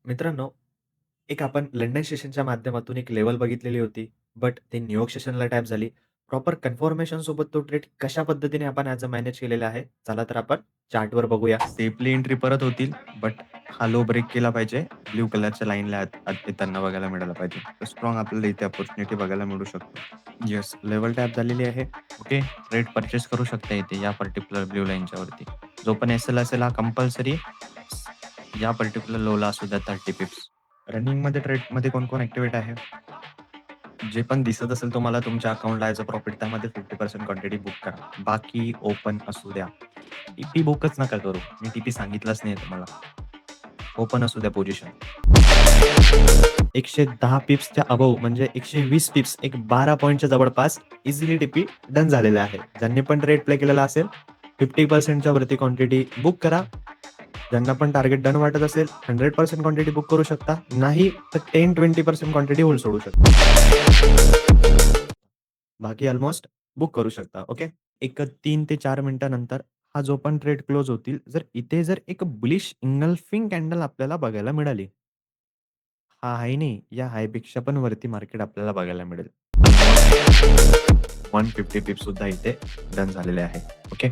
मित्रांनो, एक आपण लंडन सेशनच्या माध्यमातून एक लेव्हल बघितलेली होती. बट ते न्यूयॉर्क सेशनला टॅप झाली. प्रॉपर कन्फर्मेशन सोबत तो ट्रेड कशा पद्धतीने आपण ॲज अ मॅनेज केलेला आहे. चला तर आपण चार्टवर बघूया. सेफली एंट्री परत होतील, बट हा लो ब्रेक केला पाहिजे. ब्लू कलरच्या लाईनला आत आत येताना बघायला मिळायला पाहिजे. तर स्ट्राँग आपल्याला इथे अपॉर्च्युनिटी बघायला मिळू शकतो. येस, लेव्हल टॅप झालेली आहे. ओके, ट्रेड परचेस करू शकता इथे या पर्टिक्युलर ब्लू लाईनच्या वरती. जो पण एस-एल असेल हा कंपल्सरी या पर्टिक्युलर लोला असू द्या 30 पिप्स. रनिंगमध्ये ट्रेडमध्ये कोण-कोण ॲक्टिव्हेट आहे? जे पण दिसत असेल तुम्हाला तुमच्या अकाउंटला ॲज अ प्रॉफिट त्यामध्ये 50% क्वांटिटी बुक करा. बाकी ओपन असू द्या. टी-पी बुकच नका करू. मी टी-पी सांगितलंच नाही तुम्हाला. ओपन असू द्या पोझिशन. 110 पिप्सच्या अबोव्ह म्हणजे 120 पिप्स एक 12 पॉइंटच्या जवळपास इझिली टी-पी डन झालेला आहे. ज्यांनी पण ट्रेड प्ले केलेला असेल 50% च्या वरती क्वांटिटी बुक करा. ज्यांना पण टार्गेट डन वाटत असेल 100% क्वांटिटी बुक करू शकता. नाही तर 10-20% क्वांटिटी होल्ड सोडू शकता. बाकी अल्मोस्ट बुक करू शकता. ओके. एक 3 ते 4 मिनिटानंतर हा जो पण ट्रेड क्लोज होतील, जर इथे जर एक बुलिश इन्गल्फिंग कॅन्डल आपल्याला बघायला मिळाली. हा हाय नाही, या हायपेक्षा पण वरती मार्केट आपल्याला बघायला मिळेल. 150 पिप्स सुद्धा इथे डन झालेले आहे. ओके.